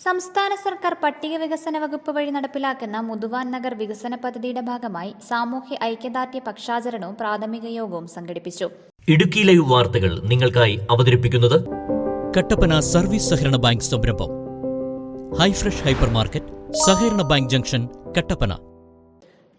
സംസ്ഥാന സർക്കാർ പട്ടിക വികസന വകുപ്പ് വഴി നടപ്പിലാക്കുന്ന മുതുവാൻ നഗർ വികസന പദ്ധതിയുടെ ഭാഗമായി സാമൂഹ്യ ഐക്യദാർഢ്യ പക്ഷാചരണവും പ്രാഥമിക യോഗവും സംഘടിപ്പിച്ചു. ഇടുക്കി ലൈവ് വാർത്തകൾ നിങ്ങൾക്കായി അവതരിപ്പിക്കുന്നത് കട്ടപ്പന സർവീസ് സഹകരണ ബാങ്ക് സംരംഭം ഹൈഫ്രഷ് ഹൈപ്പർ മാർക്കറ്റ്, സഹകരണ ബാങ്ക് ജംഗ്ഷൻ, കട്ടപ്പന.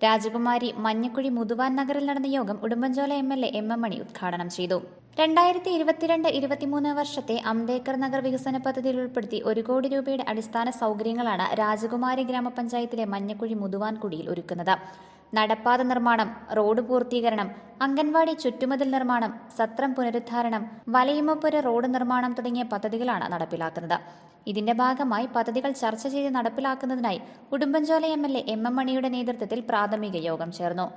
രാജകുമാരി മഞ്ഞക്കുഴി മുതുവാൻ നഗറിൽ നടന്ന യോഗം ഉടുമ്പൻചോല MLA M. M. മണി ഉദ്ഘാടനം ചെയ്തു. 2022-23 വർഷത്തെ അംബേദ്കർ നഗർ വികസന പദ്ധതിയിൽ ഉൾപ്പെടുത്തി 1 കോടി രൂപയുടെ അടിസ്ഥാന സൗകര്യങ്ങളാണ് രാജകുമാരി ഗ്രാമപഞ്ചായത്തിലെ മഞ്ഞക്കുഴി മുതുവാൻ കുടിയിൽ ഒരുക്കുന്നത്. നടപ്പാത നിർമ്മാണം, റോഡ് പൂർത്തീകരണം, അംഗൻവാടി ചുറ്റുമതിൽ നിർമ്മാണം, സത്രം പുനരുദ്ധാരണം, വലയുമപ്പുര റോഡ് നിർമ്മാണം തുടങ്ങിയ പദ്ധതികളാണ് നടപ്പിലാക്കുന്നത്. ഇതിന്റെ ഭാഗമായി പദ്ധതികൾ ചർച്ച ചെയ്ത് നടപ്പിലാക്കുന്നതിനായി ഉടുമ്പൻചോല MLA M. M. മണിയുടെ നേതൃത്വത്തിൽ പ്രാഥമിക യോഗം ചേർന്നു.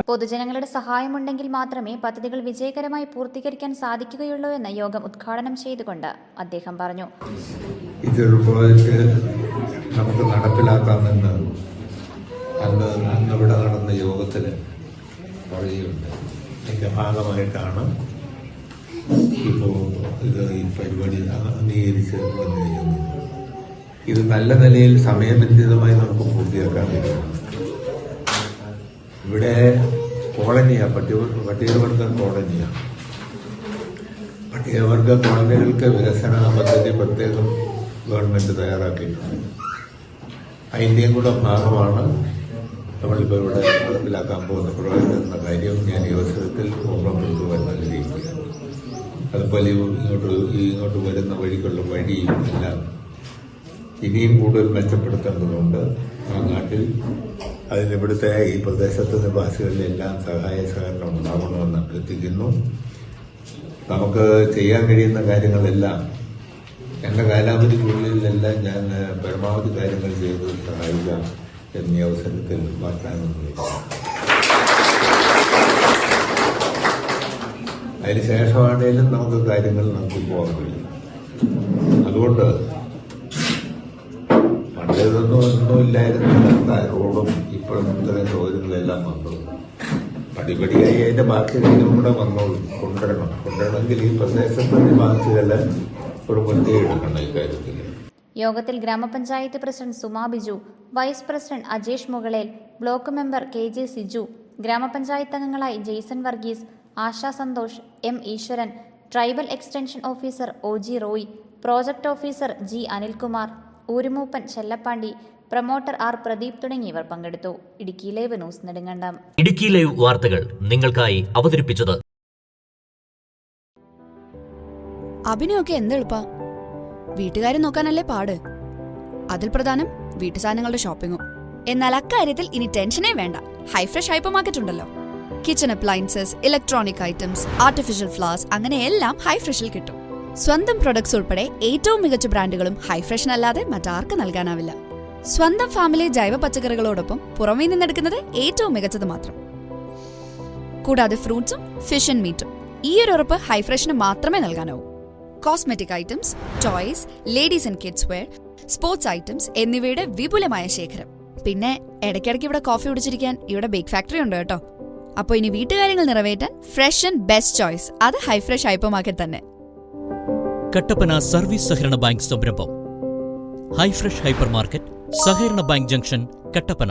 പൊതുജനങ്ങളുടെ സഹായമുണ്ടെങ്കിൽ മാത്രമേ പദ്ധതികൾ വിജയകരമായി പൂർത്തീകരിക്കാൻ സാധിക്കുകയുള്ളൂ എന്ന് യോഗം ഉദ്ഘാടനം ചെയ്തുകൊണ്ട് അദ്ദേഹം പറഞ്ഞു. ഇതൊരു പ്രോജക്റ്റ് നമുക്ക് നടപ്പിലാക്കാമെന്ന് അന്ന് ഇവിടെ നടന്ന യോഗത്തിൽ പറയുകയുണ്ട്. ഇതിന്റെ ഭാഗമായിട്ടാണ് ഇപ്പോൾ ഈ പരിപാടി അംഗീകരിച്ച് വന്നിരിക്കുന്നത്. ഇത് നല്ല നിലയിൽ സമയബന്ധിതമായി നമുക്ക് പൂർത്തിയാക്കാൻ കഴിയും. ഇവിടെ കോളനിയാണ്, പട്ടികവർഗ കോളനിയാണ്. പട്ടികവർഗ കോളനികൾക്ക് വികസന പദ്ധതി പ്രത്യേകം ഗവൺമെന്റ് തയ്യാറാക്കിയിട്ടുണ്ട്. അതിൻ്റെയും കൂടെ ഭാഗമാണ് നമ്മളിപ്പോൾ ഇവിടെ നടപ്പിലാക്കാൻ പോകുന്ന പ്രോജക്റ്റ് എന്ന കാര്യം ഞാൻ ഈ അവസരത്തിൽ ഓർമ്മപ്പെടുത്തുവാൻ ആഗ്രഹിക്കുകയാണ്. അതുപോലെ ഇങ്ങോട്ട് വരുന്ന വഴിക്കുള്ള വഴിയും എല്ലാം ഇനിയും കൂടുതൽ മെച്ചപ്പെടുത്തേണ്ടതുണ്ട്. ആ നാട്ടിൽ ഇവിടുത്തെ ഈ പ്രദേശത്തെ നിവാസികളിൽ എല്ലാം സഹായ സഹകരണം ഉണ്ടാകണമെന്ന് അഭ്യർത്ഥിക്കുന്നു. നമുക്ക് ചെയ്യാൻ കഴിയുന്ന കാര്യങ്ങളെല്ലാം എന്റെ കാലാവധിക്കുള്ളിലെല്ലാം ഞാൻ പരമാവധി കാര്യങ്ങൾ ചെയ്ത് സഹായിക്കാം എന്നീ അവസരത്തിൽ വാഗ്ദാനം ചെയ്തു. അതിനുശേഷമാണേലും നമുക്ക് കാര്യങ്ങൾ നമുക്ക് പോകാൻ കഴിയും. അതുകൊണ്ട് പണ്ടേതൊന്നും ഇല്ലായിരുന്നു. റോഡും ഇപ്പോഴും ഇത്രയും സൗകര്യങ്ങളെല്ലാം വന്നു. പടിപടിയായി അതിന്റെ ബാക്കി കാര്യവും കൂടെ കൊണ്ടുവരണമെങ്കിൽ ഈ പ്രദേശത്തെ നിവാസികളെ ഒരു മുൻകൈ എടുക്കണം ഇക്കാര്യത്തിൽ. യോഗത്തിൽ grama panchayat president Suma Biju, vice president Ajesh Mukalel, block member KJ Siju, grama panchayat അംഗങ്ങളായി Jaison Varghese, Asha Santhosh, M. Eeswaran, tribal extension officer OG Roy, project officer G. Anilkumar, ഊരുമൂപ്പൻ ചെല്ലപ്പാണ്ടി, പ്രൊമോട്ടർ R. പ്രദീപ് തുടങ്ങിയവർ പങ്കെടുത്തു. Idukki live news Nedumkandam. Idukki live വാർത്തകൾ നിങ്ങൾക്കായി അവതരിപ്പിച്ചത്. അഭിനയൊക്കെ എന്തെളുപ്പാ, വീട്ടുകാരെ നോക്കാനല്ലേ പാട്. അതിൽ പ്രധാനം വീട്ടുസാധനങ്ങളുടെ ഷോപ്പിംഗും. എന്നാൽ അക്കാര്യത്തിൽ ഇനി ടെൻഷനേ വേണ്ട. ഹൈഫ്രഷ് ഹൈപ്പർ മാർക്കറ്റ് ഉണ്ടല്ലോ. Kitchen appliances, electronic items, artificial flowers, അങ്ങനെ എല്ലാം ഹൈഫ്രഷിൽ കിട്ടും. സ്വന്തം പ്രൊഡക്ട്സ് ഉൾപ്പെടെ ഏറ്റവും മികച്ച ബ്രാൻഡുകളും ഹൈഫ്രഷിനല്ലാതെ മറ്റാർക്ക് നൽകാനാവില്ല. സ്വന്തം ഫാമിലി ജൈവ പച്ചക്കറികളോടൊപ്പം പുറമേ നിന്നെടുക്കുന്നത് ഏറ്റവും മികച്ചത് മാത്രം. കൂടാതെ ഫ്രൂട്ട്സും ഫിഷ് ആൻഡ് മീറ്റും. ഈ ഒരു ഉറപ്പ് ഹൈഫ്രഷിന് മാത്രമേ നൽകാനാവൂ. Cosmetic items, toys, ladies and kids wear, sports items എന്നിവയുടെ വിപുലമായ ശേഖരം. പിന്നെ ഇടയ്ക്കിടയ്ക്ക് ഇവിടെ കോഫി കുടിച്ചിരിക്കാൻ ഇവിടെ ബേക്ക് ഫാക്ടറി ഉണ്ട് കേട്ടോ. അപ്പോൾ ഇനി വീട്ടുകാര്യങ്ങൾ നിറവേറ്റാൻ ഫ്രഷ് ആൻഡ് ബെസ്റ്റ് ചോയ്സ് അത് ഹൈഫ്രഷ് ഹൈപ്പർ മാർക്കറ്റ് തന്നെ. കട്ടപ്പന സർവീസ് സഹകരണ ബാങ്ക് സംരംഭം ഹൈഫ്രഷ് ഹൈപ്പർ മാർക്കറ്റ്, സഹകരണ ബാങ്ക് ജംഗ്ഷൻ, കട്ടപ്പന.